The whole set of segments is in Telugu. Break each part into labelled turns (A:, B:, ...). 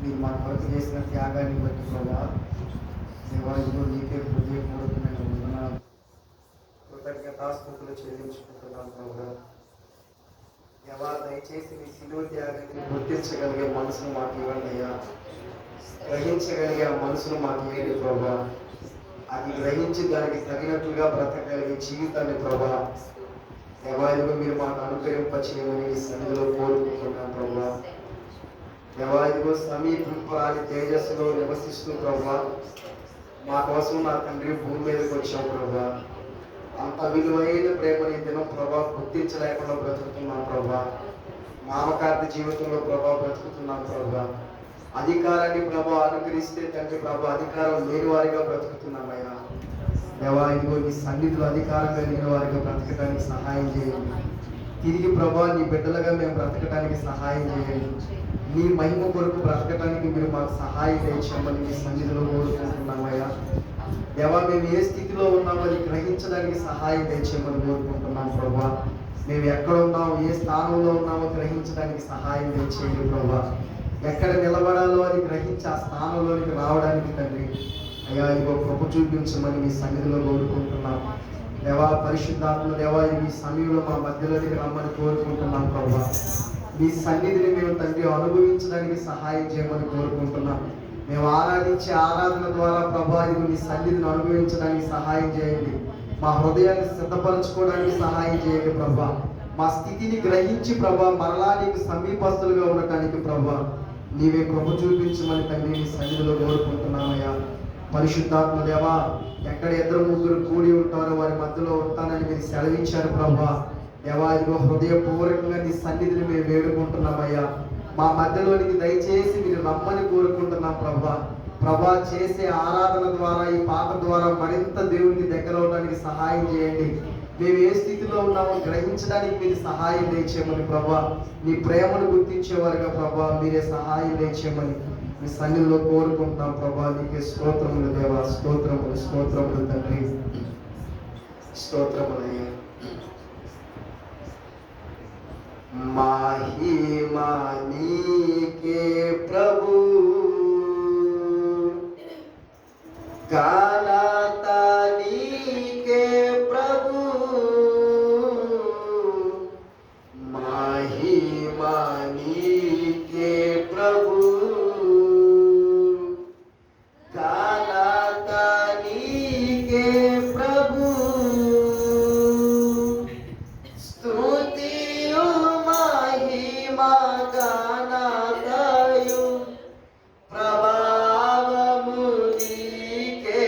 A: మీరు మా కొరకు చేసిన త్యాగాన్ని బట్టి ప్రభా దేవాలయంలో నీకే హృదయపూర్వకమైన వందనాలు కృతజ్ఞతాస్తుతులు చెల్లించుకుంటున్నాను ప్రభా. దేవా దయచేసి మీ శిలువ త్యాగాన్ని గుర్తించగలిగే మనసును మాకు ఇవ్వండి అయ్యా. గ్రహించగలిగే ఆ మనసును మాకు ఇవ్వండి ప్రభా. అది గ్రహించి దానికి తగినట్లుగా బ్రతకగలిగే జీవితాన్ని ప్రభా దేవాలయంలో మీరు మాకు అనుగ్రహింప చేయమని ఈ సన్నిధిలో కోరుకుంటున్నాను ప్రభా. దేవాలయంలో సమీపింపరాని తేజస్సులో నివసిస్తూ ప్రభా మా కోసం నా తండ్రి భూమి మీదకి వచ్చాం ప్రభా. అంత విలువైన ప్రేమని దినం ప్రభా గుర్తించలేకుండా బ్రతుకుతున్నాం ప్రభా. మామకార్థ జీవితంలో ప్రభా బ్రతుకుతున్నాం ప్రభా. అధికారాన్ని ప్రభా అనుగ్రహిస్తే తండ్రి ప్రభా అధికారం లేని వారిగా బ్రతుకుతున్నామయ్యా. దేవా ఇదిగో ఈ సన్నిధిలో అధికారం కలిగిన వారిగా బ్రతకడానికి సహాయం చేయండి. తిరిగి ప్రభా నీ బిడ్డలుగా మేము బ్రతకడానికి సహాయం చేయండి. నీ మహిమ కొరకు బ్రతకడానికి మీరు మాకు సహాయం చేయమని మీ సన్నిధిలో కోరుకుంటున్నామయ్యా. దేవా మేము ఏ స్థితిలో ఉన్నామో అది గ్రహించడానికి సహాయం చేయమని కోరుకుంటున్నాం ప్రభా. మేము ఎక్కడ ఉన్నామో ఏ స్థానంలో ఉన్నామో గ్రహించడానికి సహాయం చేయండి ప్రభా. ఎక్కడ నిలబడాలో అది గ్రహించి ఆ స్థానంలోనికి రావడానికి తండ్రి అయ్యా ఇగో కృప చూపించమని మీ సన్నిధిలో కోరుకుంటున్నాం. దేవా పరిశుద్ధాత్మ దేవా ఈ సమయంలో మా మధ్యలోనికి రమ్మని కోరుకుంటున్నాం ప్రభా. మీ సన్నిధిని మేము తండ్రి అనుభవించడానికి సహాయం చేయమని కోరుకుంటున్నాం. మేము ఆరాధించే ఆరాధన ద్వారా ప్రభా ఇది మీ సన్నిధిని అనుభవించడానికి సహాయం చేయండి. మా హృదయాన్ని సిద్ధపరచుకోవడానికి సహాయం చేయండి ప్రభా. మా స్థితిని గ్రహించి ప్రభా మరలా నీకు సమీపస్తులుగా ఉండటానికి ప్రభా నీవే కృప చూపించమని తండ్రి మీ సన్నిధిలో కోరుకుంటున్నామయ్యా. పరిశుద్ధాత్మ దేవా ఎక్కడ ఇద్దరు ముగ్గురు కూడి ఉంటారో వారి మధ్యలో ఉంటానని మీరు సెలవించారు ప్రభా. దేవా ఇదిగో హృదయపూర్వకంగా నీ సన్నిధిని మేము వేడుకుంటున్నామయ్యా. మా మధ్యలోనికి దయచేసి మీరు రమ్మని కోరుకుంటున్నాం ప్రభా. ప్రభా చేసే ఆరాధన ద్వారా ఈ పాట ద్వారా మరింత దేవునికి దగ్గర అవడానికి సహాయం చేయండి. మేము ఏ స్థితిలో ఉన్నామో గ్రహించడానికి మీరు సహాయం దయచేయమని ప్రభా. నీ ప్రేమను గుర్తించేవారుగా ప్రభా మీరే సహాయం దయచేయమని మీ సన్నిధిలో కోరుకుంటున్నాం ప్రభా. నీకే స్తోత్రములు దేవా, స్తోత్రములు స్తోత్రములు తండ్రి, స్తోత్రములయ్యా. మహిమా నీకే ప్రభు, ఘనత నీకే ప్రభు, మహిమా నీకే ప్రభు, ఘనత నీకే ప్రభు, స్తుతియు మహిమా ఘనతయు ప్రభావము నీకే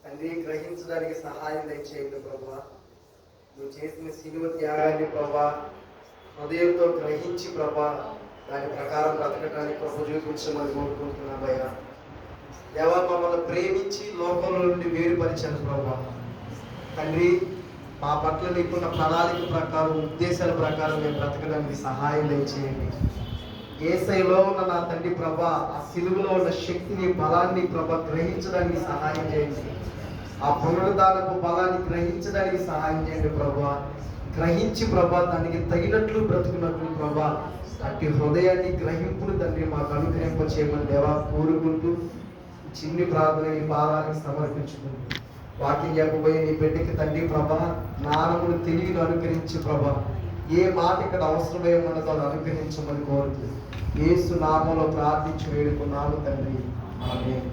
A: తండ్రి గ్రహించడానికి సహాయం దయచేయండి ప్రభా. నువ్వు చేసిన శిలువ త్యాగాన్ని ప్రభా హృదయంతో గ్రహించి ప్రభా దాని ప్రకారం బ్రతకడానికి ప్రభు చూపించమని కోరుకుంటున్నామయ్యా. దేవా మమ్మల్ని ప్రేమించి లోకంలో నుండి వేరుపరిచాను ప్రభా. తండ్రి మా పట్ల నీకున్న ప్రణాళిక ప్రకారం ఉద్దేశాల ప్రకారం మేము బ్రతకడానికి సహాయం దయచేయండి. యేసయ్యలో ఉన్న నా తండ్రి ప్రభా ఆ సిలువలో ఉన్న శక్తిని బలాన్ని ప్రభా గ్రహించడానికి సహాయం చేయండి. ఆ పునరుద్ధానపు బలాన్ని గ్రహించడానికి సహాయం చేయండి ప్రభా. గ్రహించి ప్రభా దానికి తగినట్లు బ్రతుకున్నట్లు ప్రభా అట్టి హృదయాన్ని గ్రహింపును తండ్రి మాకు అనుగ్రహింప చేయమని దేవా కోరుకుంటూ చిన్ని ప్రార్థన నీ పాదానికి సమర్పించుకుంటూ వాక్యం చెప్పబోయే నీ బిడ్డకి తండ్రి ప్రభా జ్ఞానమును తెలివిని అనుగ్రహించి ప్రభా ఏ మాట ఇక్కడ అవసరమై ఉన్నదో అనుగ్రహించమని కోరుతూ యేసు నామములో ప్రార్థించి వేడుకున్నాము తండ్రి. ఆమేన్.